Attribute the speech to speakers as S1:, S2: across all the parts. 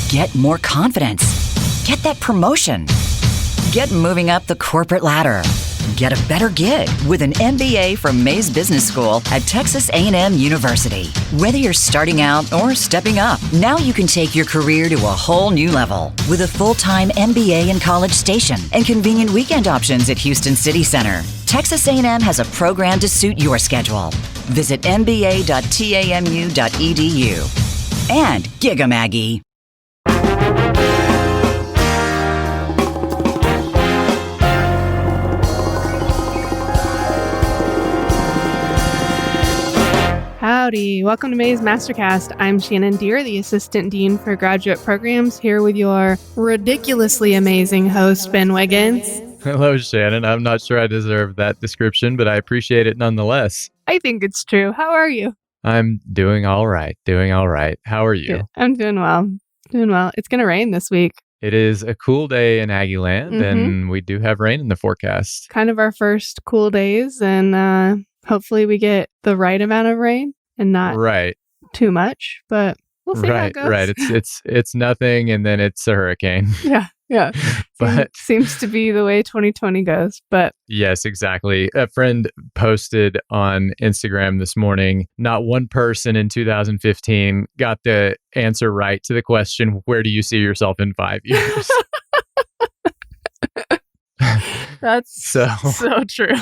S1: Get more confidence. Get that promotion. Get moving up the corporate ladder. Get a better gig with an MBA from Mays Business School at Texas A&M University. Whether you're starting out or stepping up, now you can take your career to a whole new level with a full-time MBA in College Station and convenient weekend options at Houston City Center. Texas A&M has a program to suit your schedule. Visit mba.tamu.edu. And Giga Maggie.
S2: Howdy. Welcome to Mays MasterCast. I'm Shannon Deere, the Assistant Dean for Graduate Programs, here with your ridiculously amazing host, Ben Wiggins.
S3: Hello, Shannon. I'm not sure I deserve that description, but I appreciate it nonetheless.
S2: I think it's true. How are you?
S3: I'm doing all right. How are you?
S2: Good. I'm doing well. It's going to rain this week.
S3: It is a cool day in Aggie Land, and we do have rain in the forecast.
S2: Kind of our first cool days, and hopefully we get the right amount of rain and not too much, but we'll see how it goes.
S3: Right. It's nothing, and then it's a hurricane.
S2: Yeah.
S3: But
S2: seems to be the way 2020 goes. But
S3: yes, exactly. A friend posted on Instagram this morning, not one person in 2015 got the answer right to the question, where do you see yourself in 5 years?
S2: That's so true.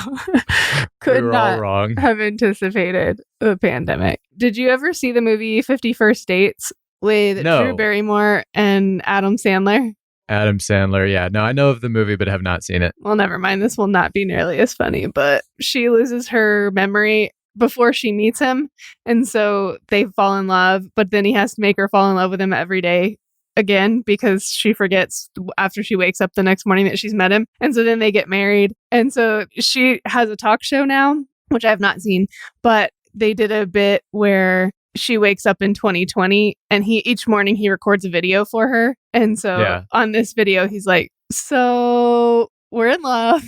S2: Could
S3: we were
S2: not
S3: all wrong.
S2: have anticipated the pandemic. Did you ever see the movie 50 First Dates with Drew Barrymore and Adam Sandler?
S3: Adam Sandler, yeah. No, I know of the movie, but have not seen it.
S2: Well, never mind. This will not be nearly as funny, but she loses her memory before she meets him. And so they fall in love, but then he has to make her fall in love with him every day again because she forgets after she wakes up the next morning that she's met him. And so then they get married. And so she has a talk show now, which I have not seen, but they did a bit where she wakes up in 2020 and each morning he records a video for her. And so on this video, he's like, so we're in love.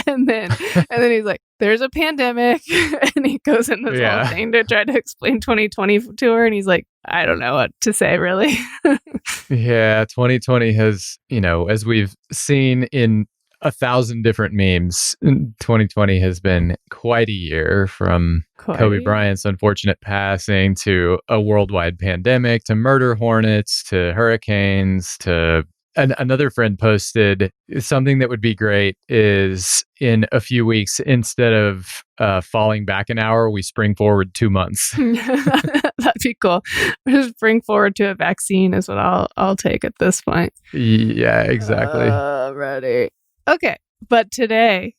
S2: and then he's like, there's a pandemic. And he goes in this whole thing to try to explain 2020 to her. And he's like, I don't know what to say, really.
S3: Yeah, 2020 has, as we've seen in 1,000 different memes, 2020 has been quite a year, from Kobe Bryant's unfortunate passing to a worldwide pandemic to murder hornets to hurricanes to another friend posted something that would be great is in a few weeks, instead of falling back an hour, we spring forward 2 months.
S2: That'd be cool. Just bring forward to a vaccine is what I'll take at this point.
S3: Yeah, exactly.
S2: Ready. Okay, but today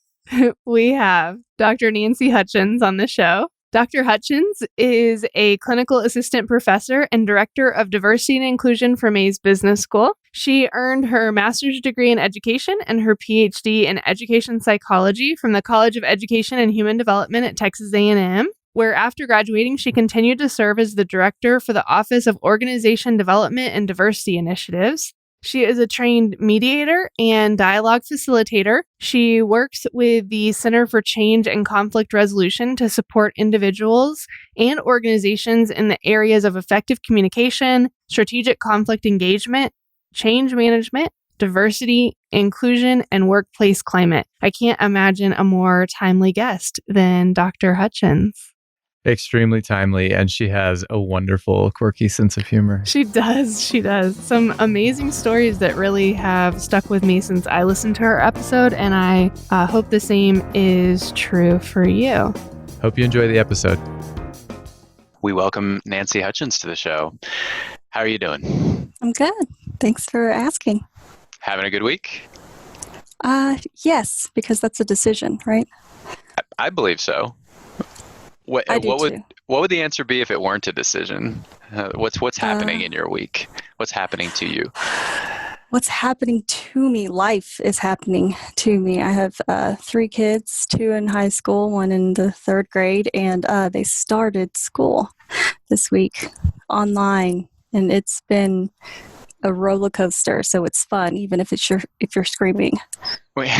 S2: we have Dr. Nancy Hutchins on the show. Dr. Hutchins is a clinical assistant professor and director of diversity and inclusion for Mays Business School. She earned her master's degree in education and her Ph.D. in education psychology from the College of Education and Human Development at Texas A&M, where after graduating, she continued to serve as the director for the Office of Organization Development and Diversity Initiatives. She is a trained mediator and dialogue facilitator. She works with the Center for Change and Conflict Resolution to support individuals and organizations in the areas of effective communication, strategic conflict engagement, change management, diversity, inclusion, and workplace climate. I can't imagine a more timely guest than Dr. Hutchins.
S3: Extremely timely, and she has a wonderful, quirky sense of humor.
S2: She does. Some amazing stories that really have stuck with me since I listened to her episode, and I hope the same is true for you.
S3: Hope you enjoy the episode.
S4: We welcome Nancy Hutchins to the show. How are you doing?
S5: I'm good. Thanks for asking.
S4: Having a good week?
S5: Yes, because that's a decision, right?
S4: I believe so. What would the answer be if it weren't a decision? What's happening in your week? What's happening to you?
S5: What's happening to me? Life is happening to me. I have 3 kids, 2 in high school, 1 in the 3rd grade, and they started school this week online, and it's been a roller coaster. So it's fun, even if you're screaming.
S4: Wait,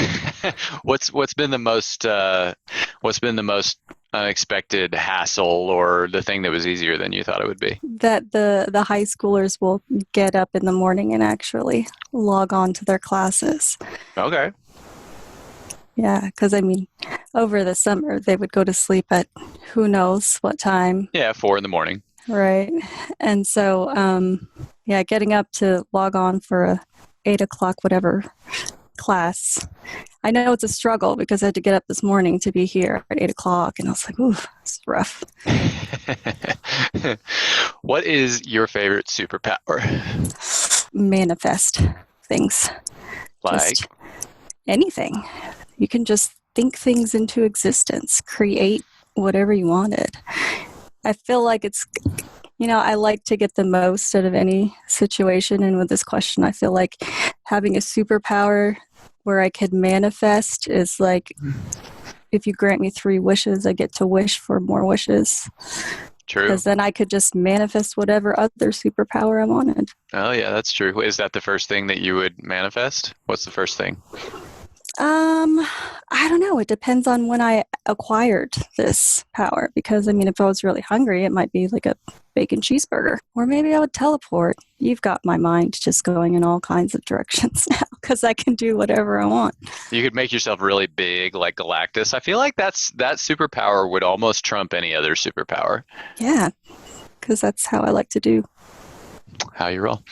S4: what's been the most unexpected hassle or the thing that was easier than you thought it would be?
S5: That the high schoolers will get up in the morning and actually log on to their classes.
S4: Okay.
S5: Yeah, because I mean, over the summer they would go to sleep at who knows what time.
S4: Yeah, 4 a.m.
S5: Right. And so, getting up to log on for a 8 o'clock whatever class. I know it's a struggle because I had to get up this morning to be here at 8 o'clock, and I was like, ooh, it's rough.
S4: What is your favorite superpower?
S5: Manifest things.
S4: Like?
S5: Just anything. You can just think things into existence, create whatever you wanted. I feel like it's, I like to get the most out of any situation. And with this question, I feel like having a superpower where I could manifest is like, if you grant me 3 wishes, I get to wish for more wishes.
S4: True.
S5: Because then I could just manifest whatever other superpower I wanted.
S4: Oh, yeah, that's true. Is that the first thing that you would manifest? What's the first thing?
S5: I don't know. It depends on when I acquired this power. Because, if I was really hungry, it might be like a bacon cheeseburger. Or maybe I would teleport. You've got my mind just going in all kinds of directions now because I can do whatever I want.
S4: You could make yourself really big like Galactus. I feel like that superpower would almost trump any other superpower.
S5: Yeah, because that's how I like to do.
S4: How you roll.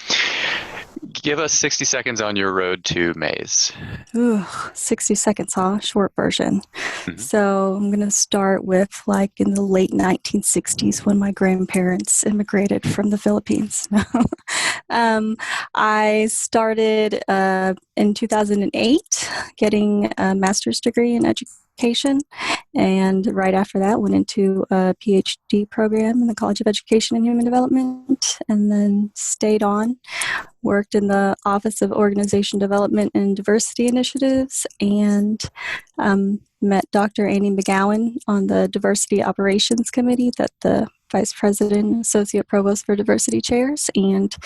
S4: Give us 60 seconds on your road to Maze.
S5: Ooh, 60 seconds, huh? Short version.
S4: Mm-hmm.
S5: So I'm going to start with in the late 1960s when my grandparents immigrated from the Philippines. I started in 2008 getting a master's degree in education. And right after that, went into a Ph.D. program in the College of Education and Human Development, and then stayed on, worked in the Office of Organization Development and Diversity Initiatives, and met Dr. Annie McGowan on the Diversity Operations Committee that the Vice President and Associate Provost for Diversity chairs, and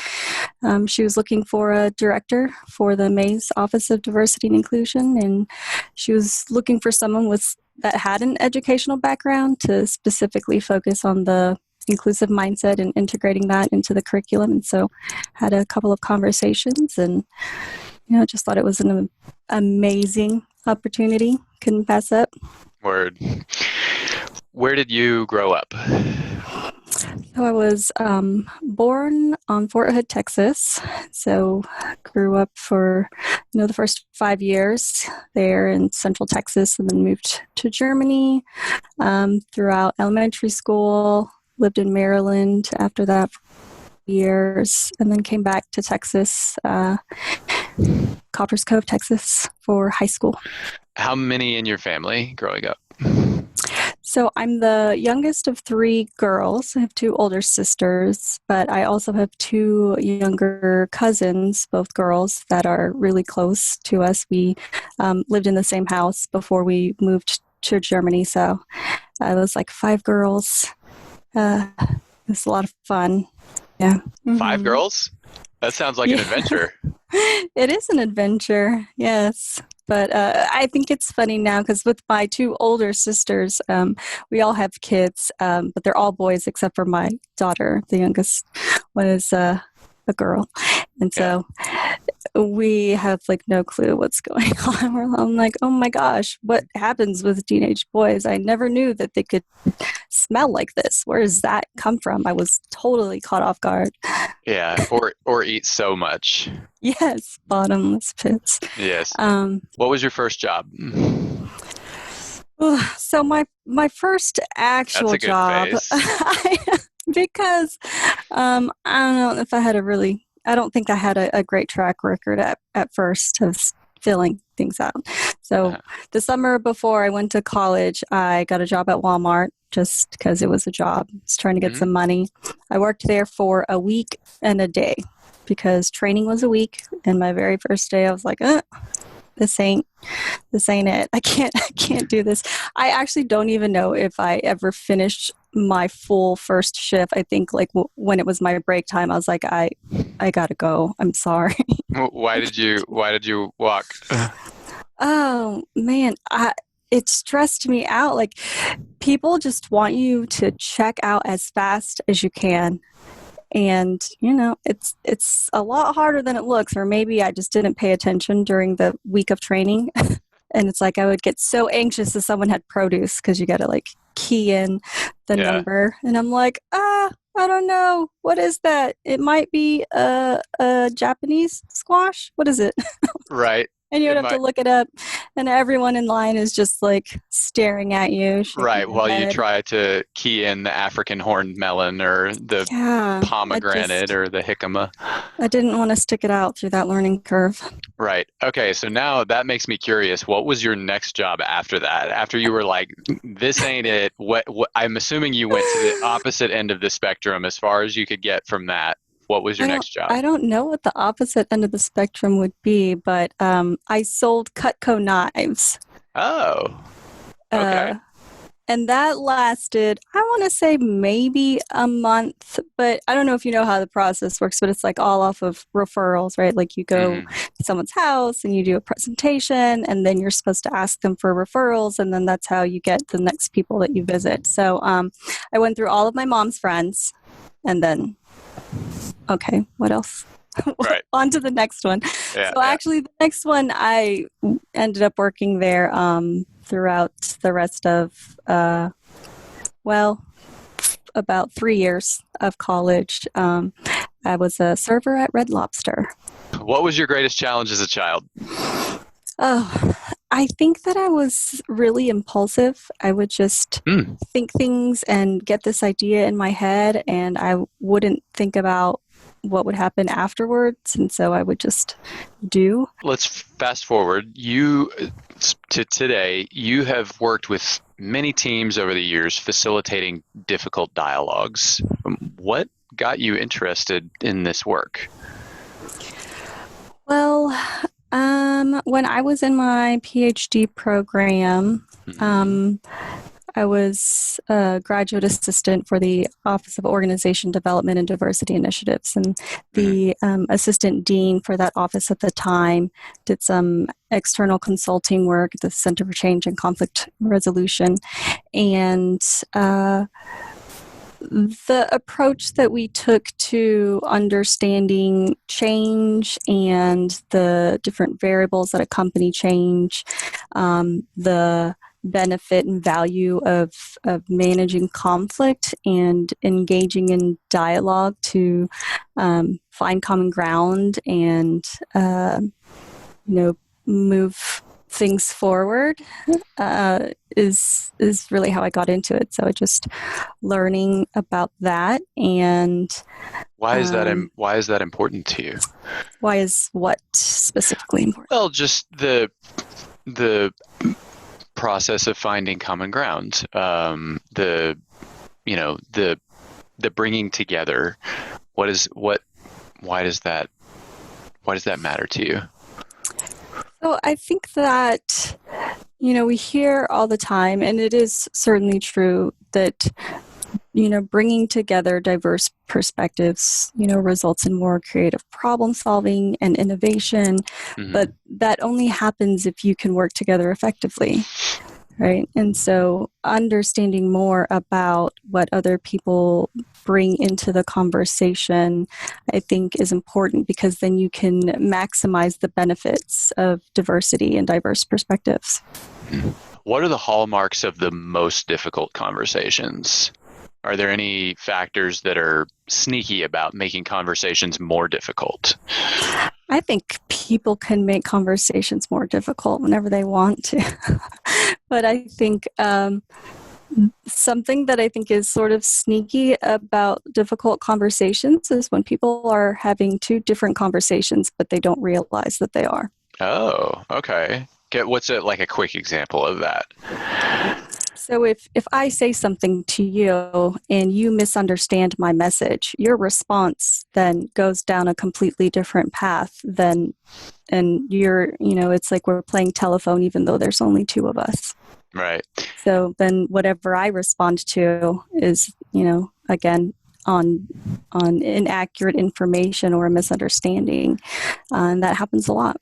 S5: she was looking for a director for the Mays Office of Diversity and Inclusion, and she was looking for someone that had an educational background to specifically focus on the inclusive mindset and integrating that into the curriculum. And so had a couple of conversations and, just thought it was an amazing opportunity. Couldn't pass up.
S4: Word. Where did you grow up?
S5: So I was born on Fort Hood, Texas. So grew up for, the first 5 years there in Central Texas, and then moved to Germany throughout elementary school, lived in Maryland after that for years, and then came back to Texas, Coppers Cove, Texas, for high school.
S4: How many in your family growing up?
S5: So I'm the youngest of 3 girls. I have 2 older sisters, but I also have 2 younger cousins, both girls, that are really close to us. We lived in the same house before we moved to Germany, so it was like 5 girls. It was a lot of fun. Yeah. Mm-hmm.
S4: 5 girls? That sounds like an adventure.
S5: It is an adventure, yes. But I think it's funny now because with my 2 older sisters, we all have kids, but they're all boys except for my daughter. The youngest one is a girl. And so we have no clue what's going on. I'm like, oh my gosh, what happens with teenage boys? I never knew that they could smell like this. Where does that come from? I was totally caught off guard.
S4: Yeah, or eat so much.
S5: Yes, bottomless pits.
S4: Yes. What was your first job?
S5: So my first actual job, because I don't know if I don't think I had a great track record at first of filling things out. So the summer before I went to college, I got a job at Walmart just because it was a job. I was trying to get some money. I worked there for a week and a day because training was a week. And my very first day, I was like, this ain't it. I can't do this. I actually don't even know if I ever finished my full first shift. I think when it was my break time, I was like, I gotta go. I'm sorry. Why did you
S4: walk?
S5: Oh man, it stressed me out. Like, people just want you to check out as fast as you can. And, it's a lot harder than it looks, or maybe I just didn't pay attention during the week of training. And it's like I would get so anxious if someone had produce, because you got to like key in the number. And I'm like, I don't know. What is that? It might be a Japanese squash. What is it?
S4: Right.
S5: And you would have to look it up, and everyone in line is just like staring at you.
S4: Right, while you try to key in the African horned melon or the pomegranate or the jicama.
S5: I didn't want to stick it out through that learning curve.
S4: Right. Okay, so now that makes me curious. What was your next job after that? After you were like, this ain't it. What I'm assuming you went to the opposite end of the spectrum as far as you could get from that. What was your next job?
S5: I don't know what the opposite end of the spectrum would be, but I sold Cutco knives.
S4: Oh, okay.
S5: And that lasted, I want to say maybe a month, but I don't know if you know how the process works, but it's like all off of referrals, right? Like you go to someone's house and you do a presentation, and then you're supposed to ask them for referrals, and then that's how you get the next people that you visit. So I went through all of my mom's friends, and then... Okay, what else?
S4: Right.
S5: On to the next one. Actually, the next one, I ended up working there throughout the rest of, about 3 years of college. I was a server at Red Lobster.
S4: What was your greatest challenge as a child?
S5: Oh, I think that I was really impulsive. I would just think things and get this idea in my head, and I wouldn't think about what would happen afterwards, and so I would just do.
S4: Let's fast forward. You to today. You have worked with many teams over the years facilitating difficult dialogues. What got you interested in this work?
S5: Well, when I was in my Ph.D. program, I was a graduate assistant for the Office of Organization Development and Diversity Initiatives, and the assistant dean for that office at the time did some external consulting work at the Center for Change and Conflict Resolution. And the approach that we took to understanding change and the different variables that accompany change, the benefit and value of managing conflict and engaging in dialogue to find common ground and move things forward is really how I got into it. So just learning about that. And
S4: why is that important to you?
S5: Why is what specifically important?
S4: Well, just the process of finding common ground, the bringing together. Why does that matter to you?
S5: So I think that, we hear all the time, and it is certainly true that, bringing together diverse perspectives, results in more creative problem solving and innovation. But that only happens if you can work together effectively, right? And so understanding more about what other people bring into the conversation, I think, is important, because then you can maximize the benefits of diversity and diverse perspectives.
S4: What are the hallmarks of the most difficult conversations? Are there any factors that are sneaky about making conversations more difficult?
S5: I think people can make conversations more difficult whenever they want to. But I think something that I think is sort of sneaky about difficult conversations is when people are having two different conversations, but they don't realize that they are.
S4: Oh, okay. What's like a quick example of that?
S5: So if I say something to you and you misunderstand my message, your response then goes down a completely different path and you're, it's like we're playing telephone even though there's only two of us.
S4: Right.
S5: So then whatever I respond to is, again, on inaccurate information or a misunderstanding. And that happens a lot.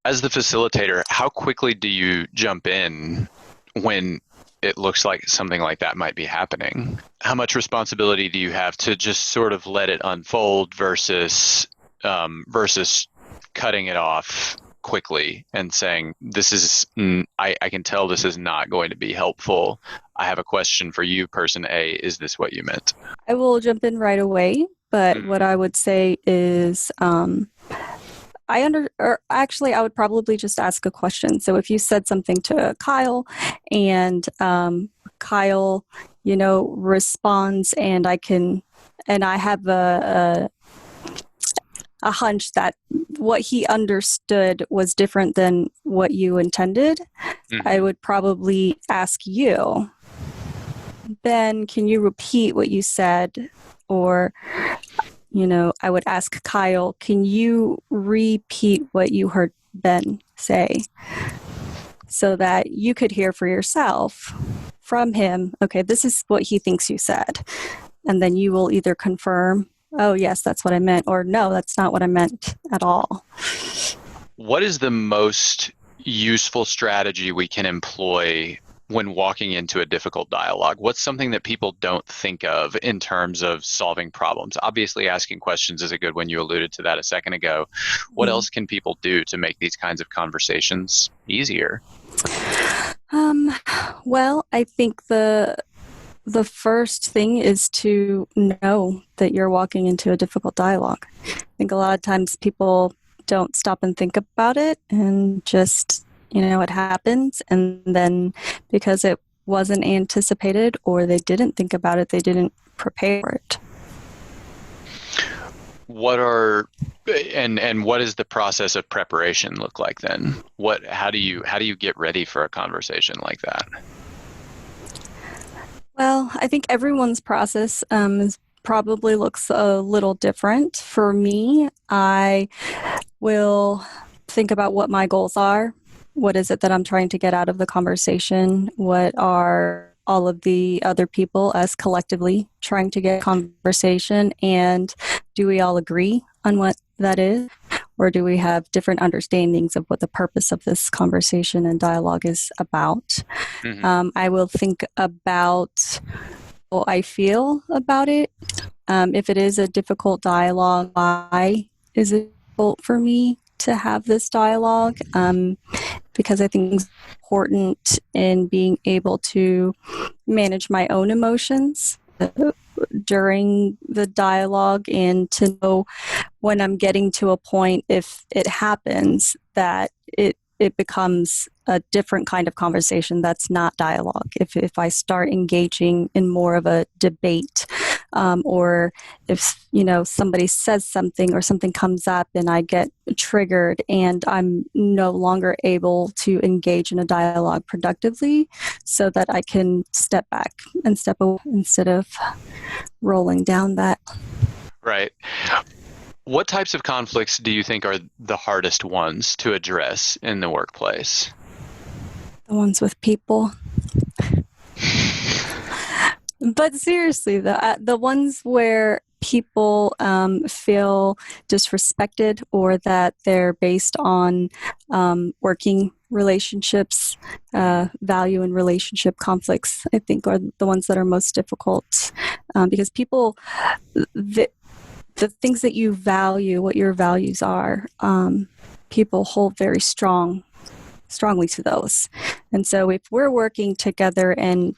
S4: As the facilitator, how quickly do you jump in when it looks like something like that might be happening? How much responsibility do you have to just sort of let it unfold versus cutting it off quickly and saying, this is, I can tell this is not going to be helpful. I have a question for you, person A. Is this what you meant?
S5: I will jump in right away, but what I would say is, I would probably just ask a question. So if you said something to Kyle and Kyle, responds, and I have a hunch that what he understood was different than what you intended, I would probably ask you, Ben, can you repeat what you said? Or, I would ask Kyle, can you repeat what you heard Ben say? So that you could hear for yourself from him, okay, this is what he thinks you said. And then you will either confirm, oh, yes, that's what I meant, or no, that's not what I meant at all.
S4: What is the most useful strategy we can employ when walking into a difficult dialogue? What's something that people don't think of in terms of solving problems? Obviously, asking questions is a good one. You alluded to that a second ago. What else can people do to make these kinds of conversations easier?
S5: Well, I think the first thing is to know that you're walking into a difficult dialogue. I think a lot of times people don't stop and think about it and just, it happens. And then because it wasn't anticipated or they didn't think about it, they didn't prepare for it.
S4: What does the process of preparation look like then? How do you get ready for a conversation like that?
S5: Well, I think everyone's process probably looks a little different. For me, I will think about what my goals are. What is it that I'm trying to get out of the conversation? What are all of the other people, us collectively, trying to get conversation? And do we all agree on what that is? Or do we have different understandings of what the purpose of this conversation and dialogue is about? I will think about what I feel about it. If it is a difficult dialogue, why is it difficult for me to have this dialogue? Because I think it's important in being able to manage my own emotions during the dialogue, and to know when I'm getting to a point, if it happens, that it becomes a different kind of conversation that's not dialogue. If I start engaging in more of a debate, or if somebody says something or something comes up and I get triggered and I'm no longer able to engage in a dialogue productively, so that I can step back and step away instead of rolling down that.
S4: Right. What types of conflicts do you think are the hardest ones to address in the workplace?
S5: The ones with people. But seriously, the ones where people feel disrespected, or that they're based on working relationships, value and relationship conflicts, I think are the ones that are most difficult, because people, the things that you value, what your values are, people hold very strongly to those. And so if we're working together and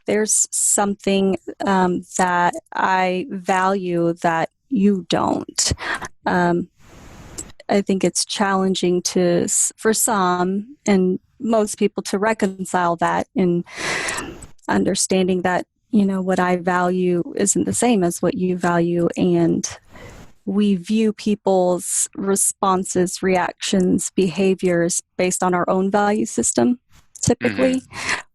S5: there's something that I value that you don't, I think it's challenging for some and most people to reconcile that, in understanding that what I value isn't the same as what you value, and we view people's responses, reactions, behaviors based on our own value system, typically,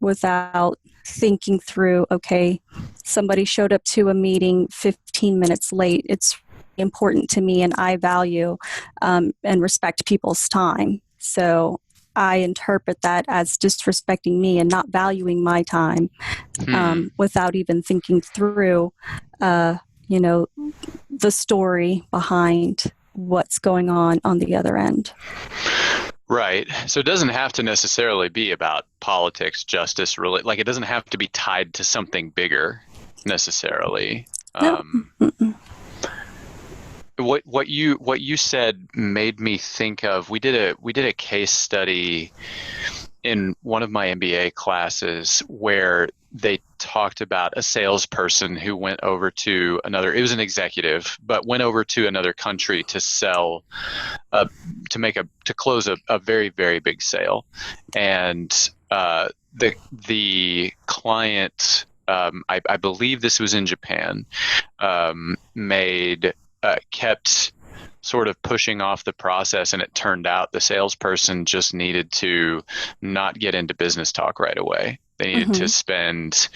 S5: without thinking through, okay, somebody showed up to a meeting 15 minutes late. It's important to me, and I value and respect people's time. So I interpret that as disrespecting me and not valuing my time, without even thinking through, the story behind what's going on the other end.
S4: Right. So it doesn't have to necessarily be about politics, justice, really. Like it doesn't have to be tied to something bigger necessarily.
S5: No.
S4: What you said made me think of, we did a case study in one of my MBA classes where they talked about a salesperson who went over to it was an executive, but went over to another country to sell, to close a very, very big sale. And the client, I believe this was in Japan, kept sort of pushing off the process, and it turned out the salesperson just needed to not get into business talk right away. They needed to spend,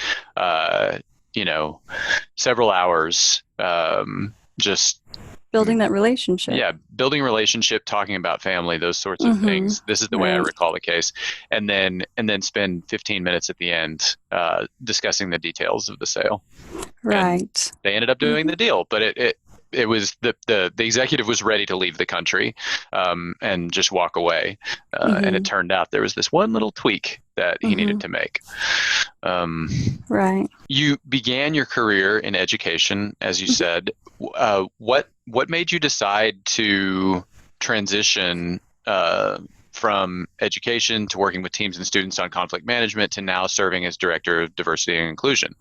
S4: several hours just
S5: Building that relationship.
S4: Yeah, building relationship, talking about family, those sorts of things. This is the way I recall the case, and then spend 15 minutes at the end discussing the details of the sale.
S5: Right.
S4: And they ended up doing the deal, but it was the executive was ready to leave the country and just walk away, and it turned out there was this one little tweak that he needed to make.
S5: Right.
S4: You began your career in education, as you said. What made you decide to transition from education to working with teams and students on conflict management to now serving as director of diversity and inclusion?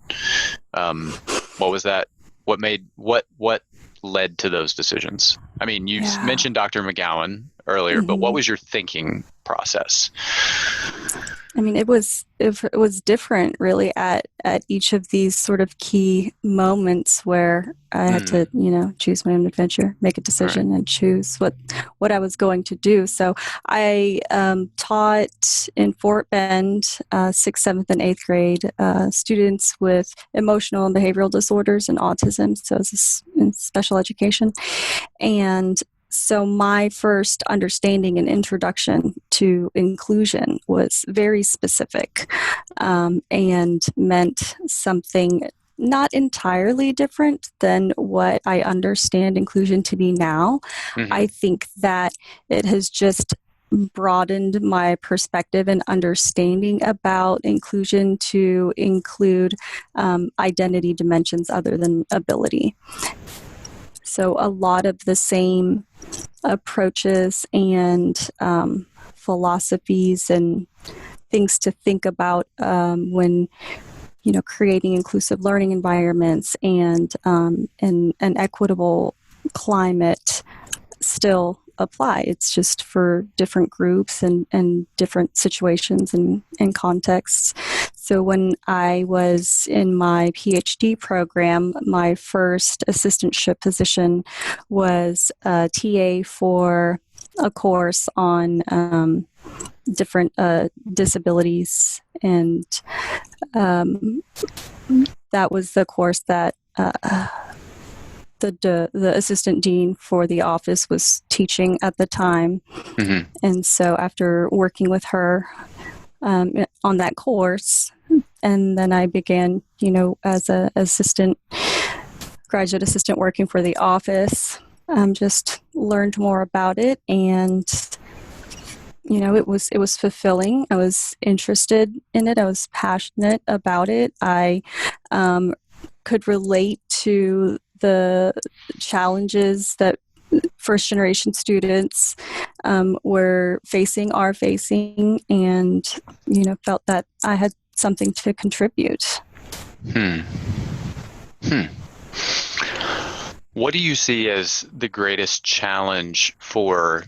S4: What was that? What led to those decisions? I mean, you mentioned Dr. McGowan earlier, but what was your thinking process?
S5: I mean, it was different really at each of these sort of key moments where I had to, choose my own adventure, make a decision, and choose what I was going to do. So I taught in Fort Bend, 6th, 7th, and 8th grade, students with emotional and behavioral disorders and autism. So it was in special education. And so my first understanding and introduction to inclusion was very specific, and meant something not entirely different than what I understand inclusion to be now. I think that it has just broadened my perspective and understanding about inclusion to include identity dimensions other than ability. So a lot of the same approaches and philosophies and things to think about when creating inclusive learning environments and an equitable climate still apply. It's just for different groups and different situations and contexts. So when I was in my Ph.D. program, my first assistantship position was a TA for a course on different disabilities, and that was the course that the assistant dean for the office was teaching at the time. And so after working with her on that course, and then I began, as a graduate assistant working for the office, just learned more about it, and it was fulfilling. I was interested in it. I was passionate about it. I could relate to the challenges that first generation students are facing, and felt that I had something to contribute.
S4: What do you see as the greatest challenge for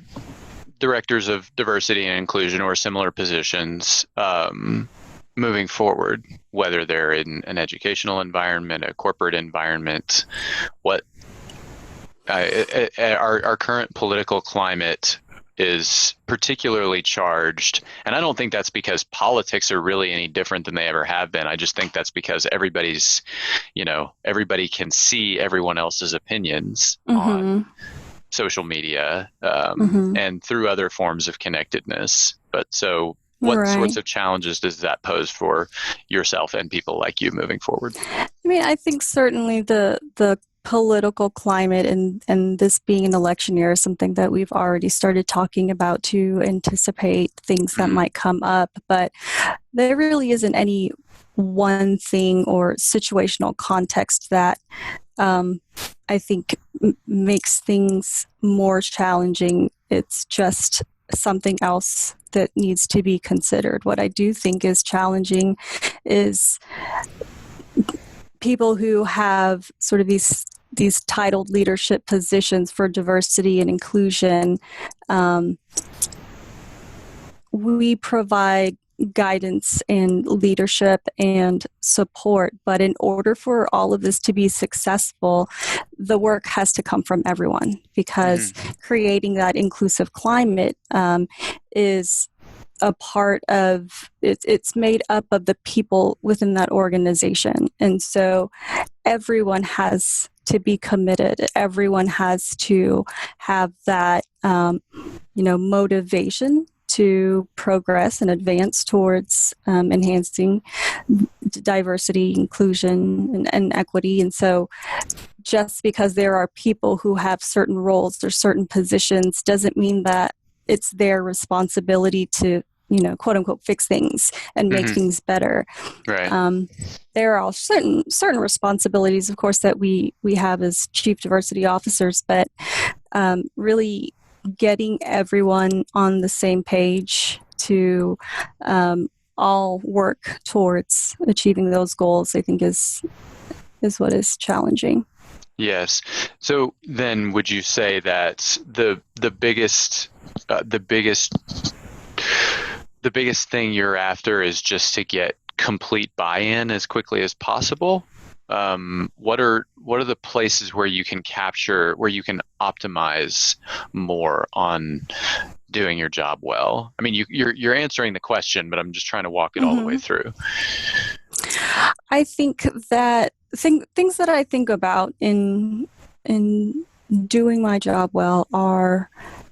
S4: directors of diversity and inclusion or similar positions moving forward, whether they're in an educational environment, a corporate environment? What our current political climate is particularly charged, and I don't think that's because politics are really any different than they ever have been. I just think that's because everybody can see everyone else's opinions on social media and through other forms of connectedness. But so what sorts of challenges does that pose for yourself and people like you moving forward?
S5: I mean, I think certainly the political climate and this being an election year is something that we've already started talking about to anticipate things that might come up. But there really isn't any one thing or situational context that I think makes things more challenging. It's just something else that needs to be considered. What I do think is challenging is people who have sort of these titled leadership positions for diversity and inclusion. We provide guidance and leadership and support, but in order for all of this to be successful, the work has to come from everyone, because creating that inclusive climate is a part of it's made up of the people within that organization. And so everyone has to be committed. Everyone has to have that motivation to progress and advance towards enhancing diversity, inclusion, and equity. And so just because there are people who have certain roles or certain positions doesn't mean that it's their responsibility to, quote unquote, fix things and make things better.
S4: Right.
S5: There are certain responsibilities, of course, that we have as chief diversity officers, but really getting everyone on the same page to all work towards achieving those goals, I think is what is challenging.
S4: Yes. So then would you say that the biggest thing you're after is just to get complete buy-in as quickly as possible? What are the places where you can optimize more on doing your job well? I mean, you're answering the question, but I'm just trying to walk it all the way through.
S5: I think that things that I think about in doing my job well are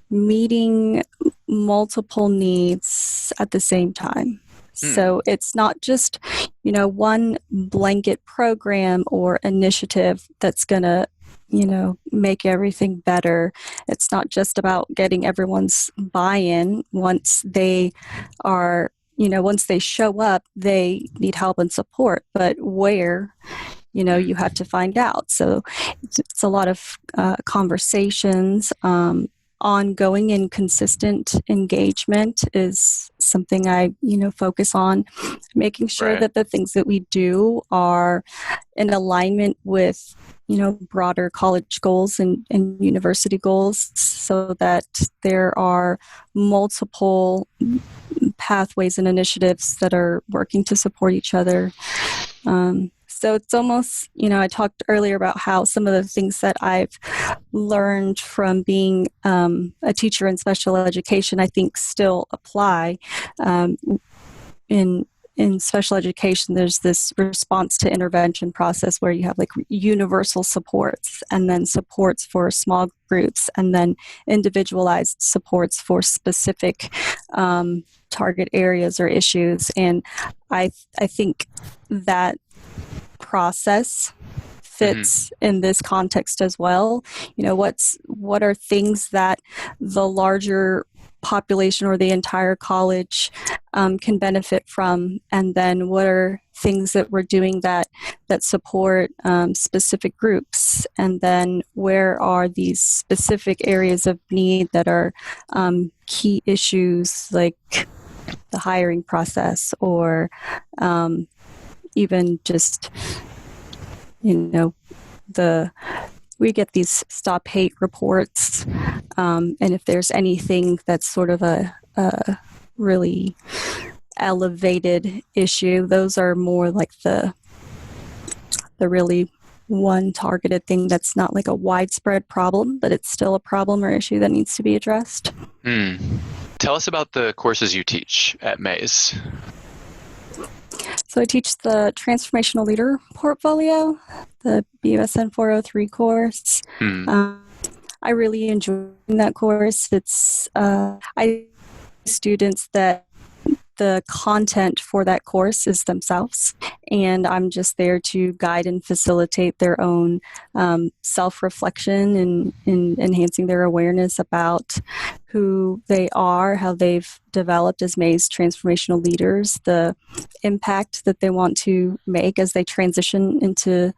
S5: meeting multiple needs at the same time. So it's not just, one blanket program or initiative that's going to, make everything better. It's not just about getting everyone's buy-in. Once they show up, they need help and support. But where, you have to find out. So it's a lot of conversations. Ongoing and consistent engagement is something I, focus on, making sure that the things that we do are in alignment with, broader college goals and university goals, so that there are multiple pathways and initiatives that are working to support each other. So it's almost, I talked earlier about how some of the things that I've learned from being a teacher in special education, I think still apply. In special education, there's this response to intervention process where you have like universal supports, and then supports for small groups, and then individualized supports for specific target areas or issues. And I think that process fits in this context as well. What are things that the larger population or the entire college can benefit from, and then what are things that we're doing that support specific groups, and then where are these specific areas of need that are key issues, like the hiring process, or even just, we get these stop hate reports, and if there's anything that's sort of a really elevated issue, those are more like the really one targeted thing that's not like a widespread problem, but it's still a problem or issue that needs to be addressed.
S4: Tell us about the courses you teach at Mays.
S5: So I teach the Transformational Leader portfolio, the BUSN 403 course. I really enjoy that course. It's I students that the content for that course is themselves, and I'm just there to guide and facilitate their own self-reflection and enhancing their awareness about who they are, how they've developed as May's transformational leaders, the impact that they want to make as they transition into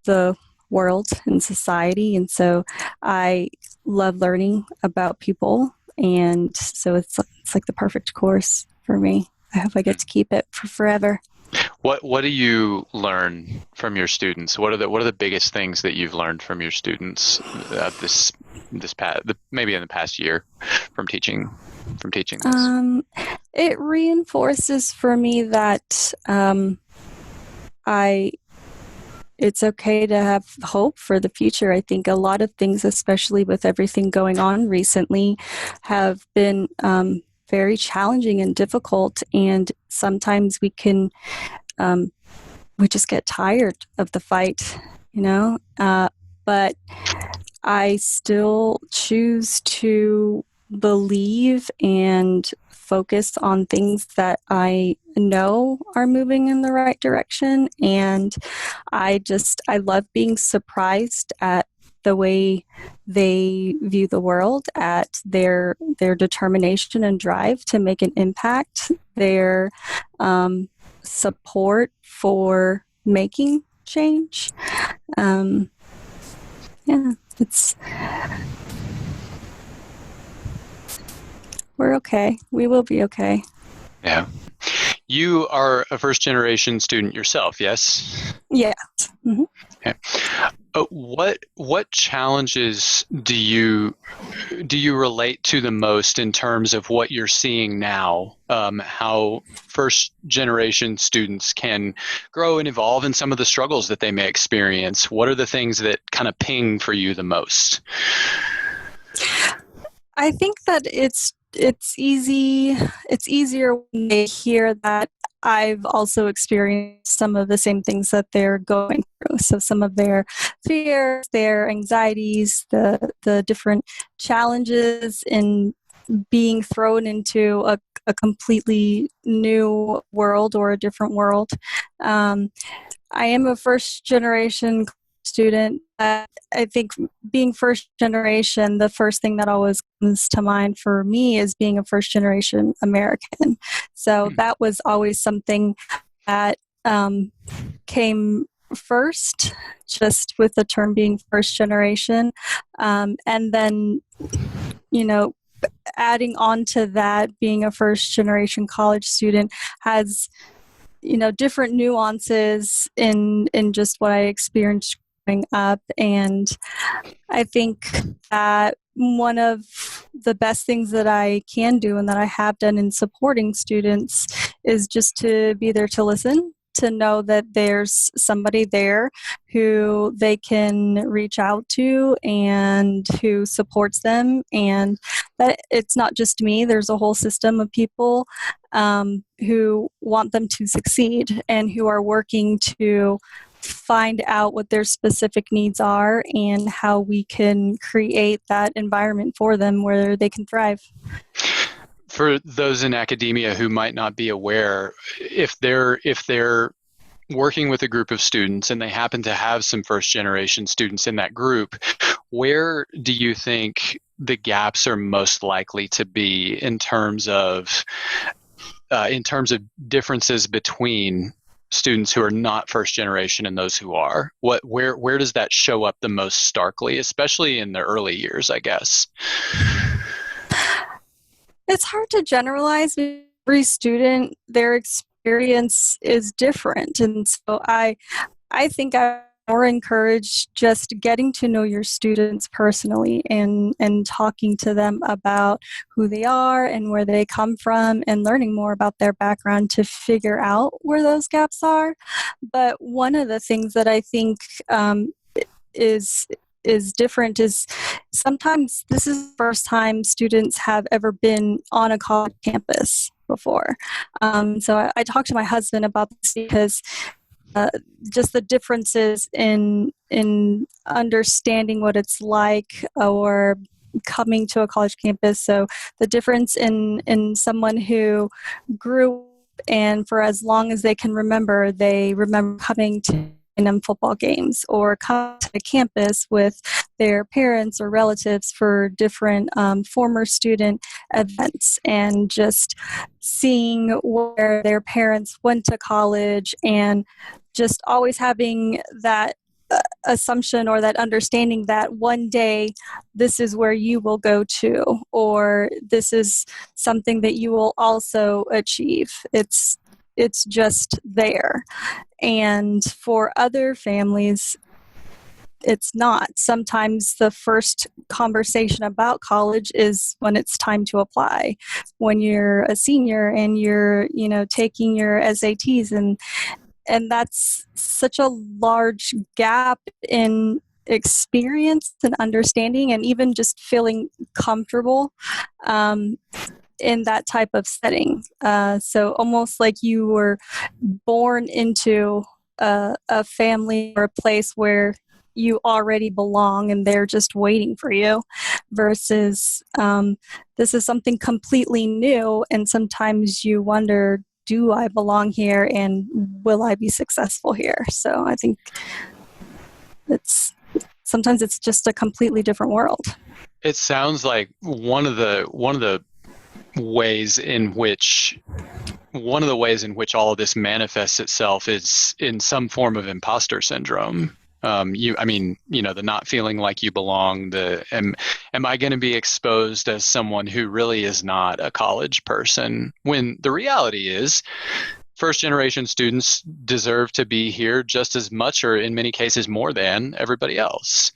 S5: the world and society. And so I love learning about people, and so it's like the perfect course for me. I hope I get to keep it for forever.
S4: What do you learn from your students? What are the biggest things that you've learned from your students maybe in the past year from teaching this?
S5: It reinforces for me that it's okay to have hope for the future. I think a lot of things, especially with everything going on recently, have been very challenging and difficult, and sometimes we just get tired of the fight, but I still choose to believe and focus on things that I know are moving in the right direction. And I love being surprised at the way they view the world, at their determination and drive to make an impact, their support for making change. We're okay. We will be okay.
S4: Yeah. You are a first-generation student yourself, yes?
S5: Yeah. Mm-hmm.
S4: Okay. What challenges do you relate to the most in terms of what you're seeing now? How first-generation students can grow and evolve, and some of the struggles that they may experience. What are the things that kind of ping for you the most?
S5: I think that it's easier when they hear that I've also experienced some of the same things that they're going through. So some of their fears, their anxieties, the different challenges in being thrown into a completely new world or a different world. I am a first generation student. I think being first generation, the first thing that always comes to mind for me is being a first generation American. So that was always something that came first, just with the term being first generation. And then, adding on to that, being a first generation college student has, different nuances in just what I experienced growing up. And I think that one of the best things that I can do and that I have done in supporting students is just to be there to listen, to know that there's somebody there who they can reach out to and who supports them, and that it's not just me. There's a whole system of people who want them to succeed and who are working to find out what their specific needs are and how we can create that environment for them where they can thrive.
S4: For those in academia who might not be aware, if they're working with a group of students and they happen to have some first generation students in that group, where do you think the gaps are most likely to be in terms of differences between students who are not first generation and those who are? Where does that show up the most starkly, especially in the early years, I guess?
S5: It's hard to generalize. Every student, their experience is different. And so I think I'm more encouraged just getting to know your students personally and talking to them about who they are and where they come from and learning more about their background to figure out where those gaps are. But one of the things that I think is different is sometimes this is the first time students have ever been on a college campus before. So I talked to my husband about this because just the differences in understanding what it's like, or coming to a college campus. So the difference in someone who grew and for as long as they can remember, they remember coming to A&M football games or come to the campus with their parents or relatives for different former student events, and just seeing where their parents went to college, and just always having that assumption or that understanding that one day this is where you will go to, or this is something that you will also achieve. It's just there. And for other families, it's not. Sometimes the first conversation about college is when it's time to apply, when you're a senior and you're, taking your SATs, and that's such a large gap in experience and understanding, and even just feeling comfortable in that type of setting. So almost like you were born into a family or a place where you already belong and they're just waiting for you, versus this is something completely new, and sometimes you wonder, do I belong here, and will I be successful here? So I think sometimes it's just a completely different world.
S4: It sounds like one of the ways in which all of this manifests itself is in some form of imposter syndrome. The not feeling like you belong, am I going to be exposed as someone who really is not a college person, when the reality is first generation students deserve to be here just as much, or in many cases more than everybody else.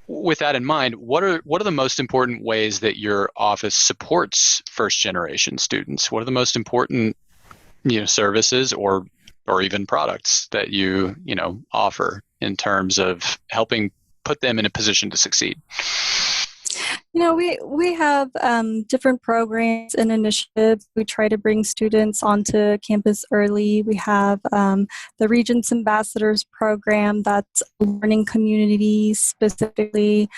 S4: With that in mind, what are the most important ways that your office supports first generation students? What are the most important services or even products that you offer in terms of helping put them in a position to succeed?
S5: We have different programs and initiatives. We try to bring students onto campus early. We have the Regents Ambassadors program, that's a learning community specifically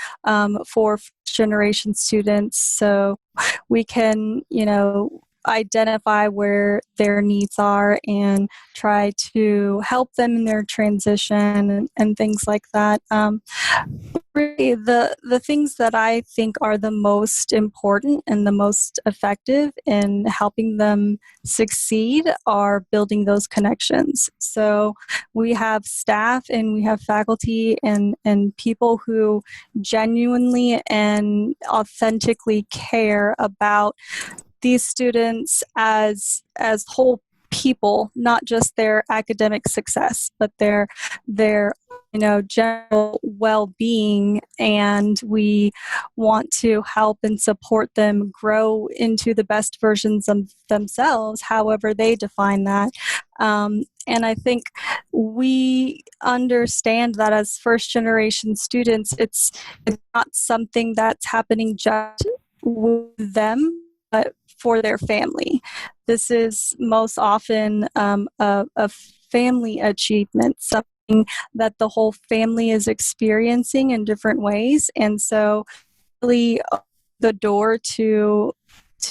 S5: for first-generation students. So we can, identify where their needs are and try to help them in their transition and things like that. Really, the things that I think are the most important and the most effective in helping them succeed are building those connections. So we have staff and we have faculty and people who genuinely and authentically care about these students as whole people, not just their academic success, but their general well-being, and we want to help and support them grow into the best versions of themselves, however they define that. And I think we understand that as first-generation students, it's not something that's happening just with them, but for their family. This is most often a family achievement, something that the whole family is experiencing in different ways. And so really the door to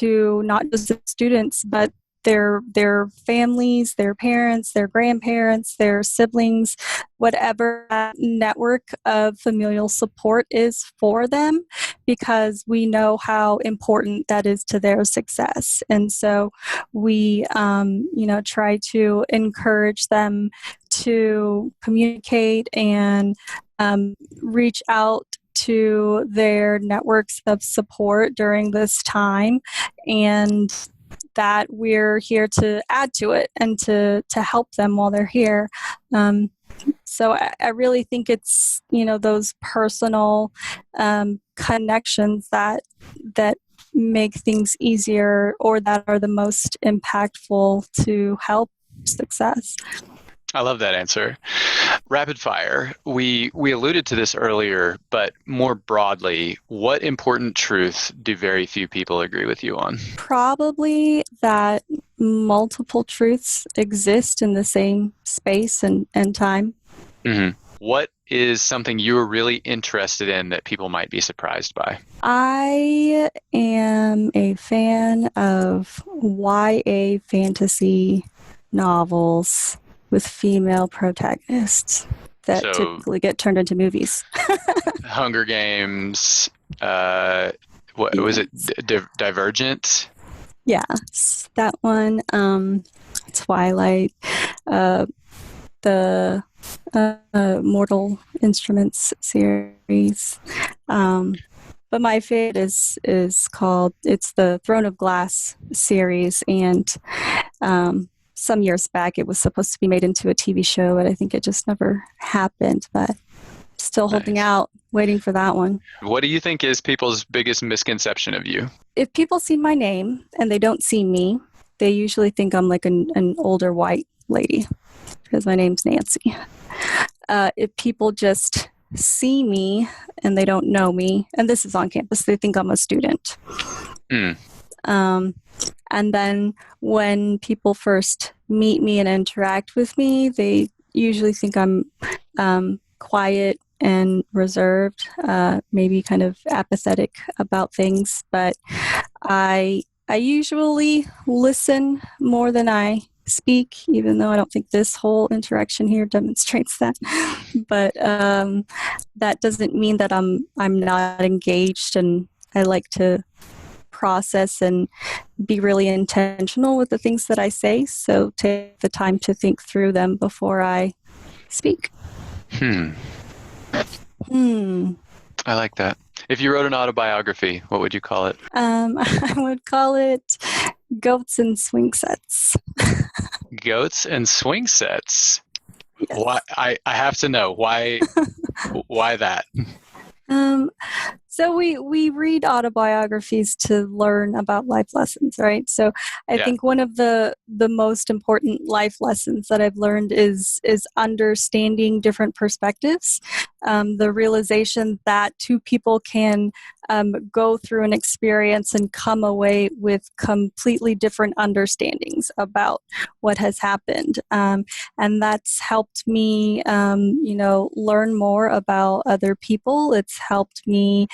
S5: not just the students, but their families, their parents, their grandparents, their siblings, whatever that network of familial support is for them, because we know how important that is to their success. And so we, try to encourage them to communicate and reach out to their networks of support during this time, and that we're here to add to it and to help them while they're here. So I really think it's, those personal connections that make things easier, or that are the most impactful to help success.
S4: I love that answer. Rapid fire. We alluded to this earlier, but more broadly, what important truth do very few people agree with you on?
S5: Probably that multiple truths exist in the same space and time.
S4: Mm-hmm. What is something you were really interested in that people might be surprised by?
S5: I am a fan of YA fantasy novels with female protagonists that typically get turned into movies.
S4: Hunger Games, what was it? Divergent?
S5: Yeah, that one. Twilight, the Mortal Instruments series. But my favorite is called, it's the Throne of Glass series, and some years back it was supposed to be made into a TV show, but I think it just never happened. But still holding out, waiting for that one.
S4: What do you think is people's biggest misconception of you?
S5: If people see my name and they don't see me, they usually think I'm like an older white lady because my name's Nancy. If people just see me and they don't know me, and this is on campus, they think I'm a student. And then when people first meet me and interact with me, they usually think I'm quiet and reserved, maybe kind of apathetic about things. But I usually listen more than I speak, even though I don't think this whole interaction here demonstrates that. But that doesn't mean that I'm not engaged, and I like to process and be really intentional with the things that I say. So take the time to think through them before I speak.
S4: I like that. If you wrote an autobiography, what would you call it?
S5: I would call it Goats and Swing Sets.
S4: Goats and Swing Sets.
S5: Yes.
S4: Why? I have to know why. Why that?
S5: So we read autobiographies to learn about life lessons, right? So I think one of the most important life lessons that I've learned is understanding different perspectives. The realization that two people can go through an experience and come away with completely different understandings about what has happened. And that's helped me, learn more about other people. It's helped me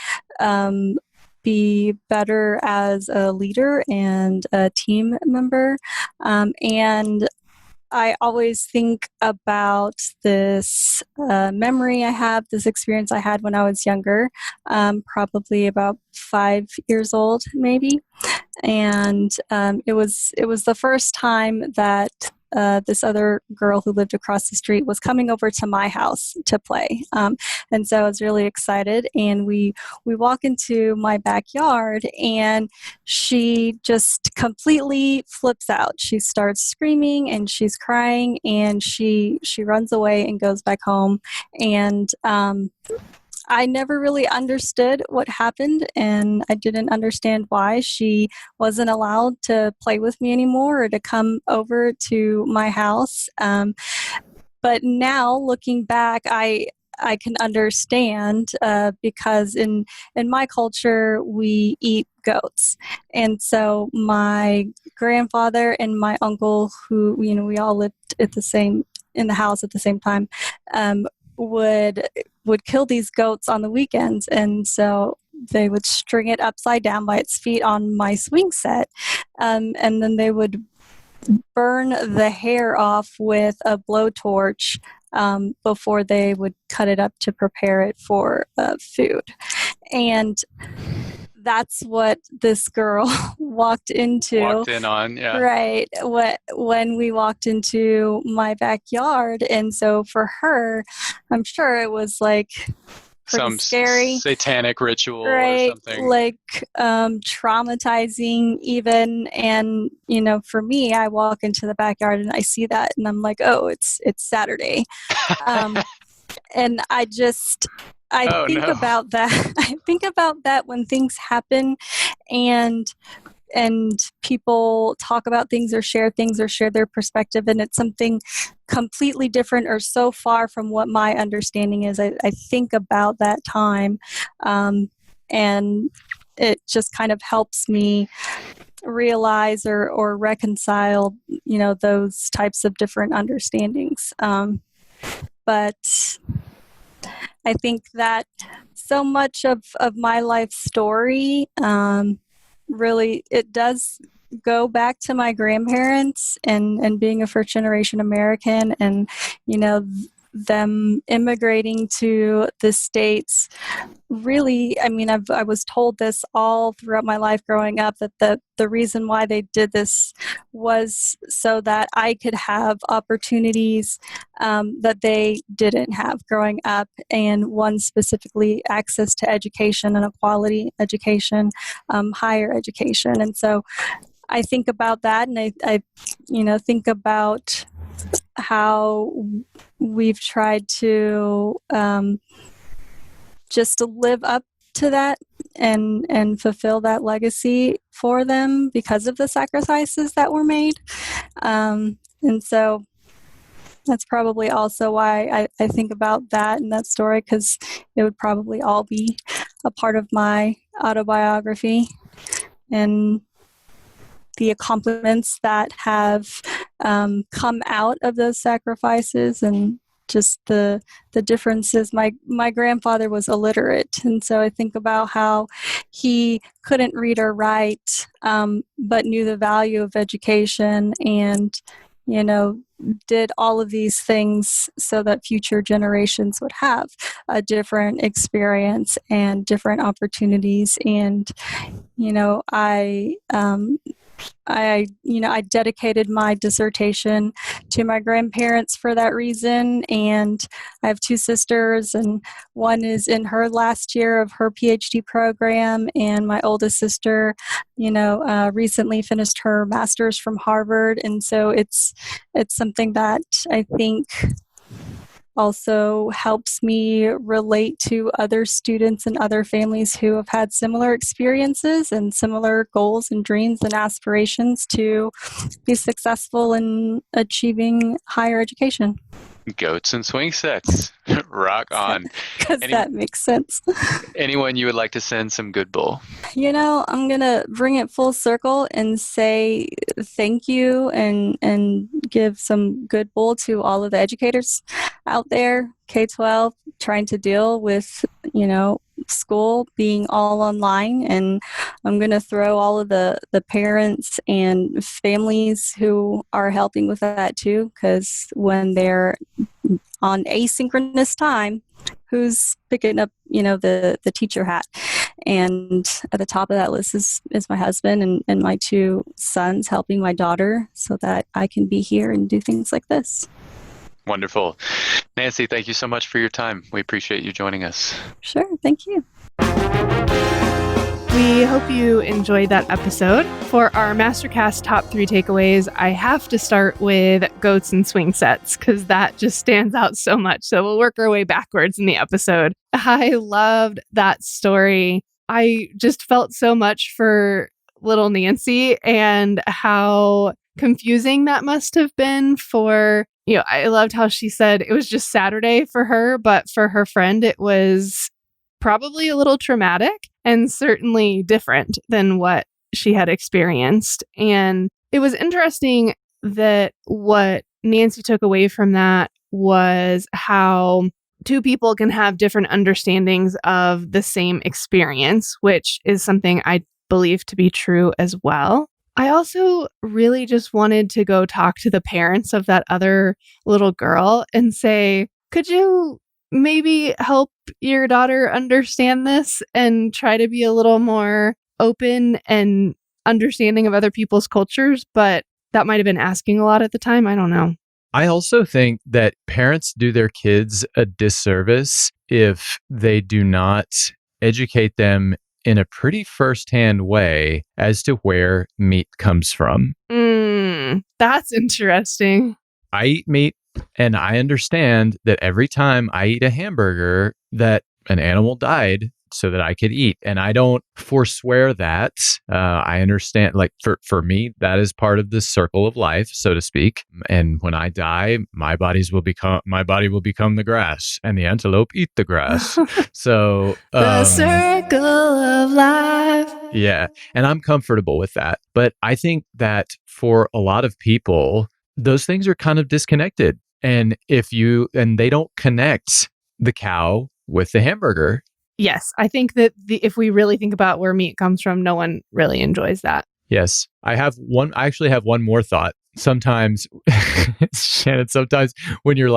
S5: be better as a leader and a team member. And I always think about this memory I have, this experience I had when I was younger, probably about 5 years old, maybe. And it was the first time that this other girl who lived across the street was coming over to my house to play. And so I was really excited. And we walk into my backyard, and she just completely flips out. She starts screaming and she's crying, and she runs away and goes back home. And I never really understood what happened, and I didn't understand why she wasn't allowed to play with me anymore or to come over to my house. But now, looking back, I can understand because in my culture, we eat goats. And so my grandfather and my uncle, who, we all lived in the house at the same time, would kill these goats on the weekends, and so they would string it upside down by its feet on my swing set, and then they would burn the hair off with a blowtorch before they would cut it up to prepare it for food. And that's what this girl walked in on, yeah. Right. When we walked into my backyard. And so for her, I'm sure it was like some scary
S4: satanic ritual,
S5: right,
S4: or something.
S5: Like traumatizing even. And, for me, I walk into the backyard and I see that and I'm like, oh, it's Saturday. And I think about that. I think about that when things happen and people talk about things or share their perspective, and it's something completely different or so far from what my understanding is. I think about that time, and it just kind of helps me realize or reconcile, those types of different understandings. But I think that so much of my life story, really, it does go back to my grandparents and being a first generation American, and, them immigrating to the States. Really, I mean, I was told this all throughout my life growing up, that the reason why they did this was so that I could have opportunities that they didn't have growing up, and one specifically access to education and a quality education, higher education. And so I think about that, and I think about how we've tried to just to live up to that and fulfill that legacy for them because of the sacrifices that were made. And so that's probably also why I think about that and that story, because it would probably all be a part of my autobiography, and the accomplishments that have come out of those sacrifices, and just the differences. My grandfather was illiterate, and so I think about how he couldn't read or write, but knew the value of education, and did all of these things so that future generations would have a different experience and different opportunities. And I dedicated my dissertation to my grandparents for that reason. And I have two sisters, and one is in her last year of her Ph.D. program. And my oldest sister, recently finished her master's from Harvard. And so it's something that I think also helps me relate to other students and other families who have had similar experiences and similar goals and dreams and aspirations to be successful in achieving higher education.
S4: Goats and swing sets. Rock on.
S5: Because that makes sense.
S4: Anyone you would like to send some good bull?
S5: I'm going to bring it full circle and say thank you and give some good bull to all of the educators out there, K-12, trying to deal with, school being all online. And I'm going to throw all of the parents and families who are helping with that too, because when they're on asynchronous time, who's picking up, the teacher hat? And at the top of that list is my husband and my two sons helping my daughter so that I can be here and do things like this.
S4: Wonderful. Nancy, thank you so much for your time. We appreciate you joining us.
S5: Sure. Thank you.
S2: We hope you enjoyed that episode. For our MasterCast top 3 takeaways, I have to start with goats and swing sets because that just stands out so much. So we'll work our way backwards in the episode. I loved that story. I just felt so much for little Nancy and how confusing that must have been for, I loved how she said it was just Saturday for her, but for her friend, it was probably a little traumatic and certainly different than what she had experienced. And it was interesting that what Nancy took away from that was how two people can have different understandings of the same experience, which is something I believe to be true as well. I also really just wanted to go talk to the parents of that other little girl and say, could you maybe help your daughter understand this and try to be a little more open and understanding of other people's cultures? But that might have been asking a lot at the time. I don't know.
S3: I also think that parents do their kids a disservice if they do not educate them in a pretty firsthand way as to where meat comes from.
S2: That's interesting.
S3: I eat meat, and I understand that every time I eat a hamburger, that an animal died so that I could eat. And I don't forswear that. I understand, like for me, that is part of the circle of life, so to speak. And when I die, my body will become the grass, and the antelope eat the grass. So
S2: the circle of life.
S3: Yeah. And I'm comfortable with that. But I think that for a lot of people, those things are kind of disconnected. And they don't connect the cow with the hamburger.
S2: Yes, I think that if we really think about where meat comes from, no one really enjoys that.
S3: Yes. I actually have one more thought. Sometimes, Shannon, sometimes when you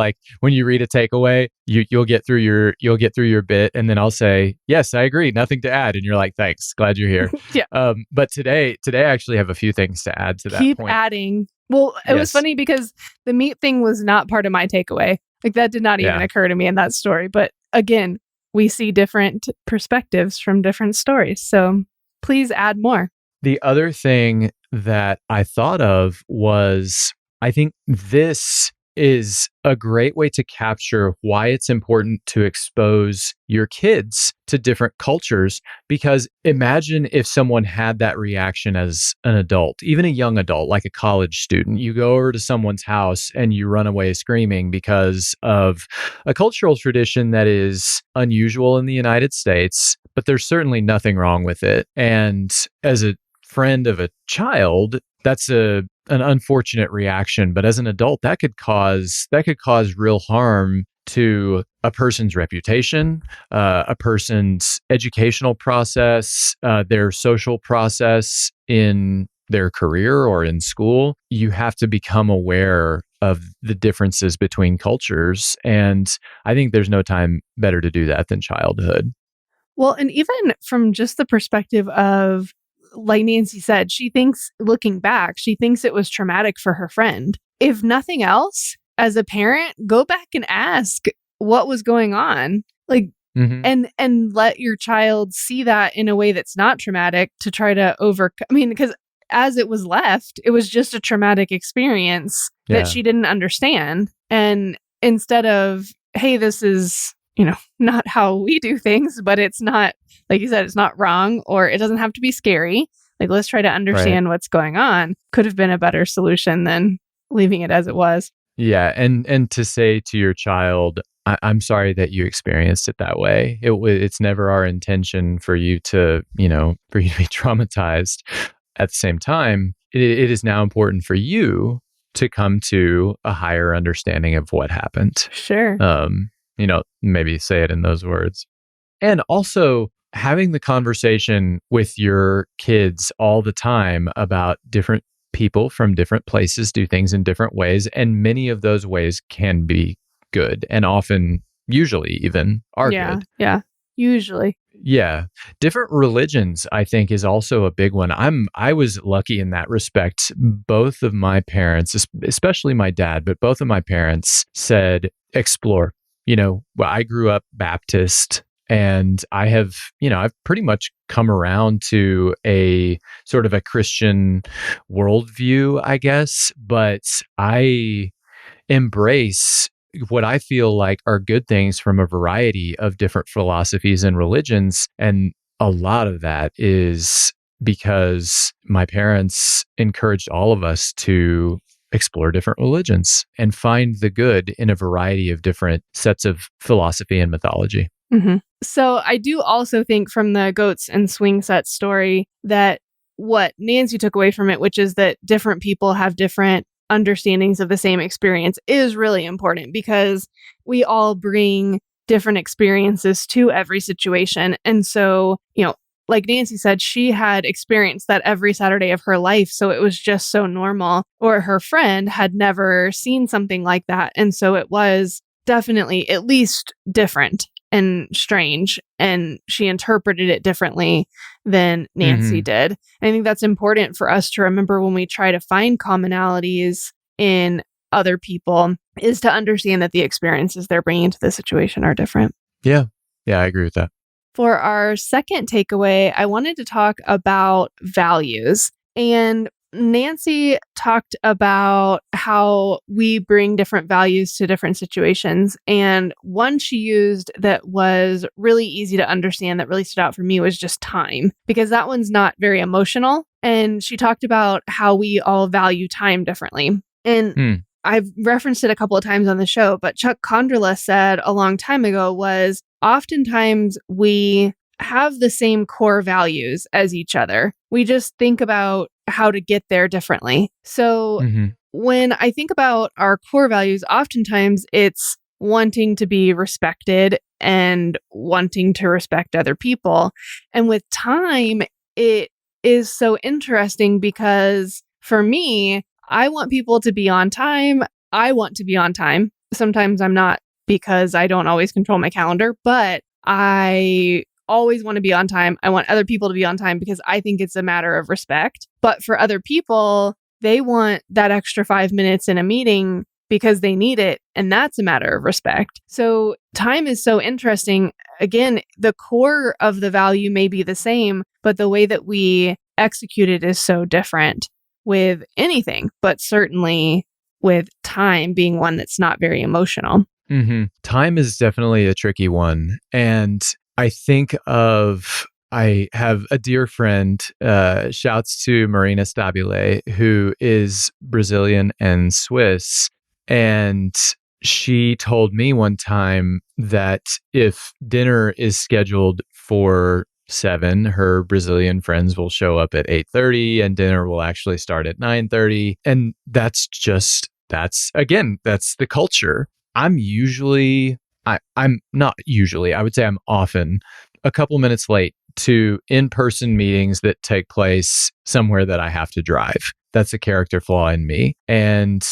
S3: read a takeaway, you'll get through your bit, and then I'll say, yes, I agree, nothing to add. And you're like, thanks, glad you're here.
S2: Yeah.
S3: But today I actually have a few things to add to that point.
S2: Keep adding. Well, it was funny because the meat thing was not part of my takeaway. Like that did not even occur to me in that story. But again, we see different perspectives from different stories. So please add more.
S3: The other thing that I thought of was, I think this is a great way to capture why it's important to expose your kids to different cultures. Because imagine if someone had that reaction as an adult, even a young adult, like a college student. You go over to someone's house and you run away screaming because of a cultural tradition that is unusual in the United States, but there's certainly nothing wrong with it. And as a friend of a child, that's an unfortunate reaction, but as an adult, that could cause real harm to a person's reputation, a person's educational process, their social process in their career or in school. You have to become aware of the differences between cultures, and I think there's no time better to do that than childhood.
S2: Well, and even from just the perspective of, like Nancy said, looking back, she thinks it was traumatic for her friend. If nothing else, as a parent, go back and ask what was going on. Like, and let your child see that in a way that's not traumatic to try to overcome. I mean, because as it was left, it was just a traumatic experience that she didn't understand. And instead of, hey, this is, not how we do things, but it's not, like you said, it's not wrong, or it doesn't have to be scary. Like, let's try to understand what's going on. Could have been a better solution than leaving it as it was. Yeah.
S3: And to say to your child, I'm sorry that you experienced it that way. It's never our intention for you to be traumatized. At the same time, it is now important for you to come to a higher understanding of what happened.
S2: Sure.
S3: Maybe say it in those words. And also having the conversation with your kids all the time about different people from different places do things in different ways. And many of those ways can be good, and often, usually even, are good.
S2: Yeah, usually.
S3: Yeah. Different religions, I think, is also a big one. I was lucky in that respect. Both of my parents, especially my dad, but both of my parents said, explore. I grew up Baptist, and I've pretty much come around to a sort of a Christian worldview, I guess, but I embrace what I feel like are good things from a variety of different philosophies and religions. And a lot of that is because my parents encouraged all of us to explore different religions and find the good in a variety of different sets of philosophy and mythology.
S2: Mm-hmm. So I do also think from the goats and swing set story that what Nancy took away from it, which is that different people have different understandings of the same experience, is really important, because we all bring different experiences to every situation. And so, like Nancy said, she had experienced that every Saturday of her life. So it was just so normal. Or her friend had never seen something like that. And so it was definitely at least different and strange. And she interpreted it differently than Nancy did. I think that's important for us to remember when we try to find commonalities in other people, is to understand that the experiences they're bringing to the situation are different.
S3: Yeah, I agree with that.
S2: For our second takeaway, I wanted to talk about values. And Nancy talked about how we bring different values to different situations. And one she used that was really easy to understand, that really stood out for me, was just time, because that one's not very emotional. And she talked about how we all value time differently. And I've referenced it a couple of times on the show, but Chuck Condrela said a long time ago was, oftentimes we have the same core values as each other. We just think about how to get there differently. So when I think about our core values, oftentimes it's wanting to be respected and wanting to respect other people. And with time, it is so interesting because for me, I want people to be on time. I want to be on time. Sometimes I'm not because I don't always control my calendar, but I always want to be on time. I want other people to be on time because I think it's a matter of respect. But for other people, they want that extra 5 minutes in a meeting because they need it. And that's a matter of respect. So time is so interesting. Again, the core of the value may be the same, but the way that we execute it is so different with anything, but certainly with time being one that's not very emotional.
S3: Mm-hmm. Time is definitely a tricky one. And I have a dear friend, shouts to Marina Stabile, who is Brazilian and Swiss. And she told me one time that if dinner is scheduled for 7, her Brazilian friends will show up at 8:30 and dinner will actually start at 9:30. And that's the culture. I would say I'm often a couple minutes late to in-person meetings that take place somewhere that I have to drive. That's a character flaw in me. And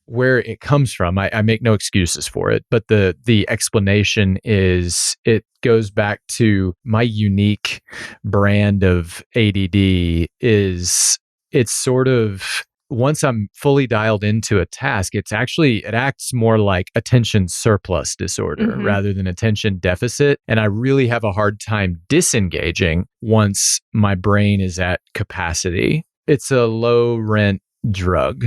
S3: where it comes from, I make no excuses for it, but the explanation is it goes back to my unique brand of ADD is it's sort of once I'm fully dialed into a task, it acts more like attention surplus disorder rather than attention deficit. And I really have a hard time disengaging once my brain is at capacity. It's a low rent drug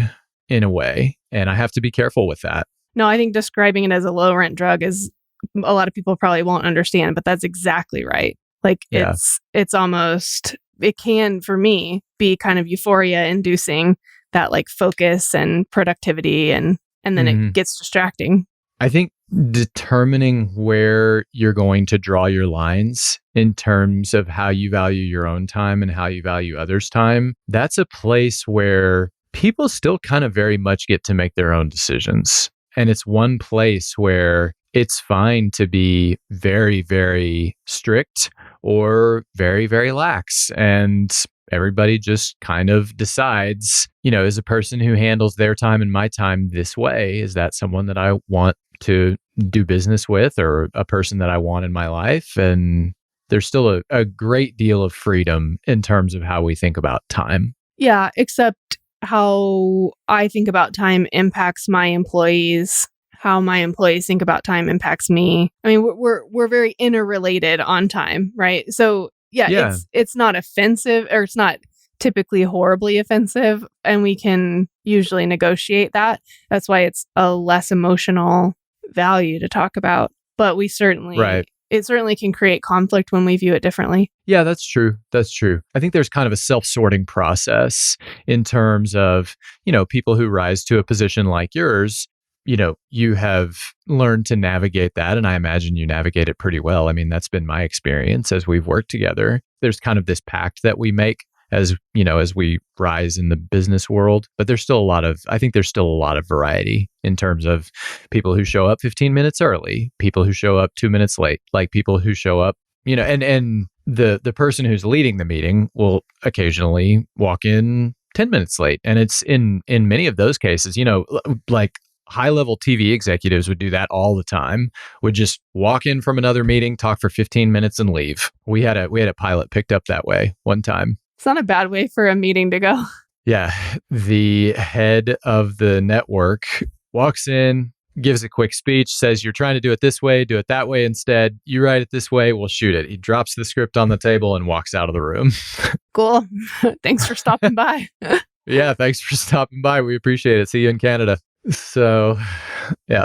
S3: in a way. And I have to be careful with that.
S2: No, I think describing it as a low rent drug is a lot of people probably won't understand, but that's exactly right. Like it's almost, it can for me be kind of euphoria inducing that like focus and productivity and then it gets distracting.
S3: I think determining where you're going to draw your lines in terms of how you value your own time and how you value others' time, that's a place where people still kind of very much get to make their own decisions. And it's one place where it's fine to be very, very strict or very, very lax. And everybody just kind of decides, as a person who handles their time and my time this way, is that someone that I want to do business with or a person that I want in my life? And there's still a great deal of freedom in terms of how we think about time.
S2: Yeah, except how I think about time impacts my employees. How my employees think about time impacts me. I mean, we're very interrelated on time, right? So yeah. It's not offensive, or it's not typically horribly offensive, and we can usually negotiate that. That's why it's a less emotional value to talk about. But it certainly can create conflict when we view it differently.
S3: Yeah, that's true. I think there's kind of a self-sorting process in terms of, people who rise to a position like yours. You have learned to navigate that, and I imagine you navigate it pretty well. I mean, that's been my experience as we've worked together. There's kind of this pact that we make as we rise in the business world, but there's still a lot of variety in terms of people who show up 15 minutes early, people who show up 2 minutes late, like people who show up, and the person who's leading the meeting will occasionally walk in 10 minutes late. And it's in many of those cases, like high-level TV executives would do that all the time, would just walk in from another meeting, talk for 15 minutes and leave. We had a pilot picked up that way one time.
S2: It's not a bad way for a meeting to go.
S3: Yeah. The head of the network walks in, gives a quick speech, says, "You're trying to do it this way, do it that way instead. You write it this way, we'll shoot it." He drops the script on the table and walks out of the room.
S2: Cool. Thanks for stopping by.
S3: Yeah, thanks for stopping by. We appreciate it. See you in Canada. So, yeah.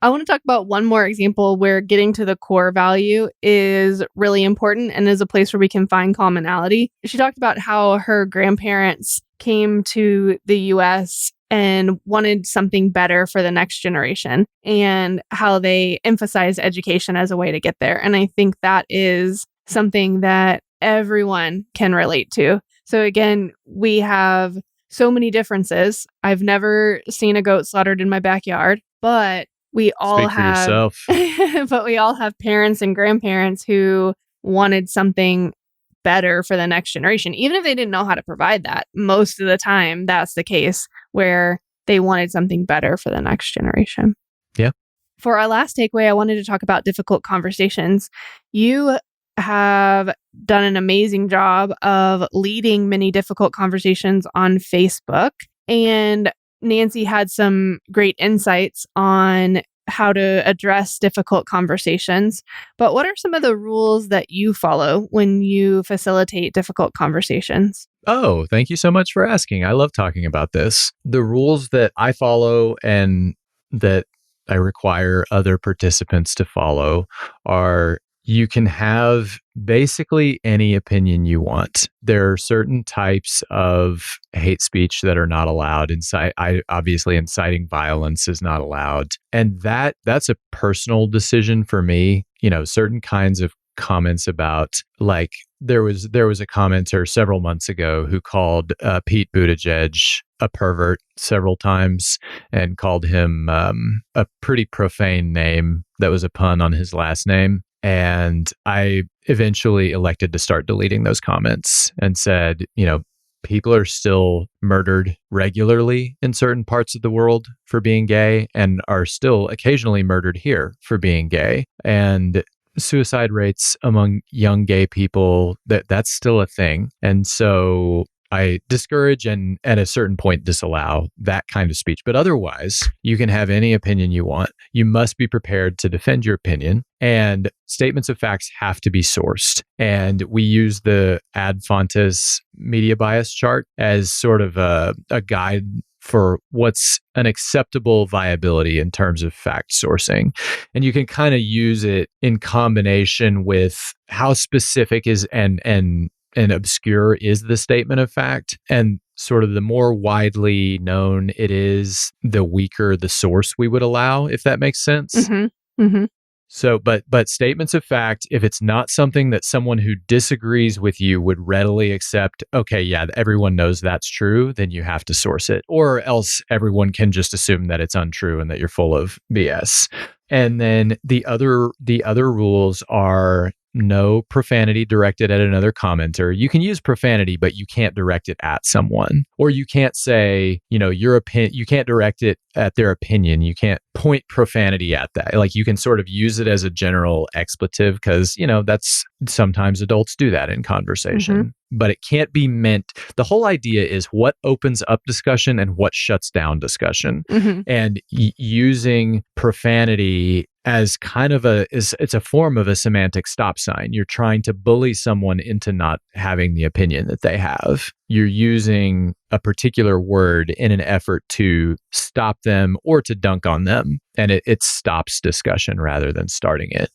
S2: I want to talk about one more example where getting to the core value is really important and is a place where we can find commonality. She talked about how her grandparents came to the US and wanted something better for the next generation, and how they emphasize education as a way to get there. And I think that is something that everyone can relate to. So again, we have so many differences. I've never seen a goat slaughtered in my backyard, but we all
S3: Speak for
S2: have,
S3: yourself.
S2: but we all have parents and grandparents who wanted something better for the next generation, even if they didn't know how to provide that. Most of the time, that's the case where they wanted something better for the next generation.
S3: Yeah.
S2: For our last takeaway, I wanted to talk about difficult conversations. You have done an amazing job of leading many difficult conversations on Facebook. And Nancy had some great insights on how to address difficult conversations. But what are some of the rules that you follow when you facilitate difficult conversations?
S3: Oh, thank you so much for asking. I love talking about this. The rules that I follow and that I require other participants to follow are: you can have basically any opinion you want. There are certain types of hate speech that are not allowed. Obviously, inciting violence is not allowed. And that's a personal decision for me. Certain kinds of comments about, like, there was a commenter several months ago who called Pete Buttigieg a pervert several times and called him a pretty profane name that was a pun on his last name. And I eventually elected to start deleting those comments and said, people are still murdered regularly in certain parts of the world for being gay and are still occasionally murdered here for being gay. And suicide rates among young gay people, that's still a thing. And so I discourage and at a certain point disallow that kind of speech. But otherwise, you can have any opinion you want. You must be prepared to defend your opinion, and statements of facts have to be sourced. And we use the Ad Fontes media bias chart as sort of a guide for what's an acceptable viability in terms of fact sourcing. And you can kind of use it in combination with how specific is and obscure is the statement of fact. And sort of the more widely known it is, the weaker the source we would allow, if that makes sense.
S2: Mm-hmm. Mm-hmm.
S3: So, but statements of fact, if it's not something that someone who disagrees with you would readily accept, okay, yeah, everyone knows that's true, then you have to source it, or else everyone can just assume that it's untrue and that you're full of BS. And then the other rules are: no profanity directed at another commenter. You can use profanity, but you can't direct it at someone. Or you can't say, your opinion, you can't direct it at their opinion. You can't point profanity at that. Like, you can sort of use it as a general expletive because, that's sometimes adults do that in conversation. Mm-hmm. But it can't be meant. The whole idea is what opens up discussion and what shuts down discussion. Mm-hmm. And using profanity as kind of it's a form of a semantic stop sign. You're trying to bully someone into not having the opinion that they have. You're using a particular word in an effort to stop them or to dunk on them. And it stops discussion rather than starting it.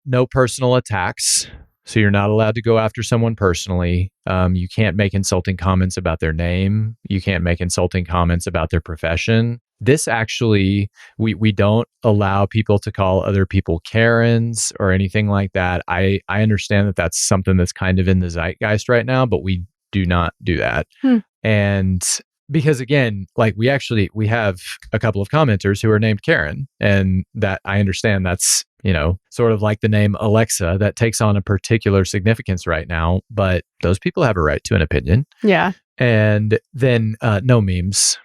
S3: No personal attacks. So you're not allowed to go after someone personally. You can't make insulting comments about their name. You can't make insulting comments about their profession. This actually, we don't allow people to call other people Karens or anything like that. I understand that that's something that's kind of in the zeitgeist right now, but we do not do that. And because, again, like, we have a couple of commenters who are named Karen, and that I understand that's, sort of like the name Alexa, that takes on a particular significance right now, but those people have a right to an opinion.
S2: Yeah.
S3: And then no memes.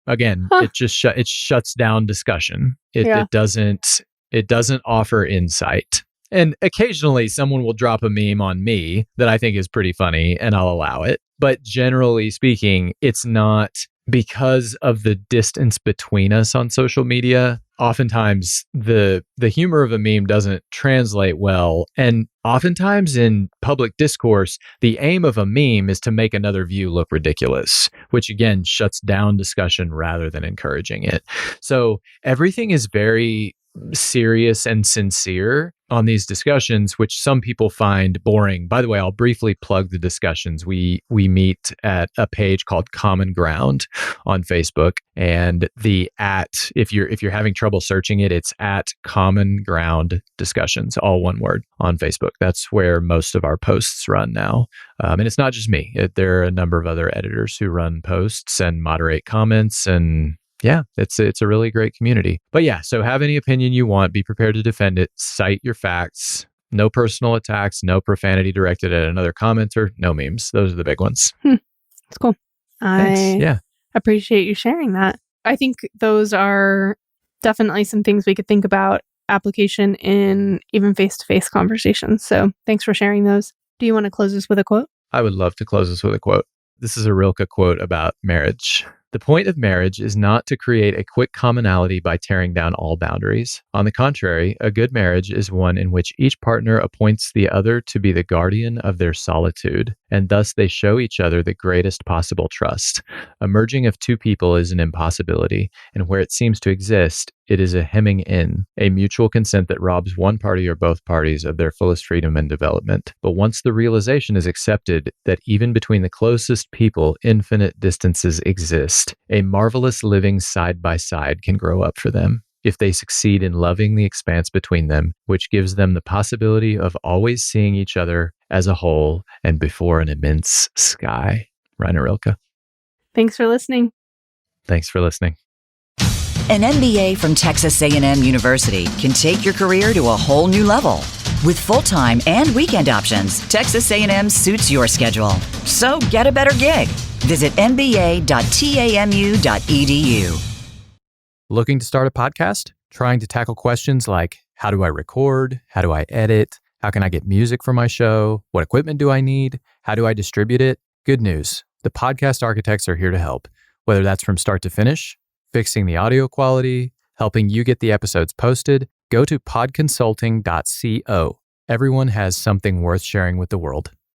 S3: Again, it just it shuts down discussion. It doesn't offer insight. And occasionally someone will drop a meme on me that I think is pretty funny, and I'll allow it. But generally speaking, it's not, because of the distance between us on social media. Oftentimes the humor of a meme doesn't translate well. And oftentimes in public discourse, the aim of a meme is to make another view look ridiculous, which again shuts down discussion rather than encouraging it. So everything is very serious and sincere on these discussions, which some people find boring. By the way, I'll briefly plug the discussions. We meet at a page called Common Ground on Facebook, and if you're having trouble searching it, it's at Common Ground Discussions, all one word, on Facebook. That's where most of our posts run now. And it's not just me. There are a number of other editors who run posts and moderate comments and yeah, it's a really great community. But yeah, so have any opinion you want, be prepared to defend it, cite your facts, no personal attacks, no profanity directed at another commenter, no memes. Those are the big ones.
S2: That's cool.
S3: Thanks. Yeah.
S2: Appreciate you sharing that. I think those are definitely some things we could think about application in even face-to-face conversations. So thanks for sharing those. Do you want to close us with a quote?
S3: I would love to close this with a quote. This is a Rilke quote about marriage. The point of marriage is not to create a quick commonality by tearing down all boundaries. On the contrary, a good marriage is one in which each partner appoints the other to be the guardian of their solitude, and thus they show each other the greatest possible trust. A merging of two people is an impossibility, and where it seems to exist, it is a hemming in, a mutual consent that robs one party or both parties of their fullest freedom and development. But once the realization is accepted that even between the closest people, infinite distances exist, a marvelous living side by side can grow up for them if they succeed in loving the expanse between them, which gives them the possibility of always seeing each other as a whole and before an immense sky. Rainer Rilke.
S2: Thanks for listening.
S3: Thanks for listening.
S1: An MBA from Texas A&M University can take your career to a whole new level. With full-time and weekend options, Texas A&M suits your schedule. So get a better gig. Visit mba.tamu.edu.
S3: Looking to start a podcast? Trying to tackle questions like, how do I record? How do I edit? How can I get music for my show? What equipment do I need? How do I distribute it? Good news. The podcast architects are here to help. Whether that's from start to finish, fixing the audio quality, helping you get the episodes posted, go to podconsulting.co. Everyone has something worth sharing with the world.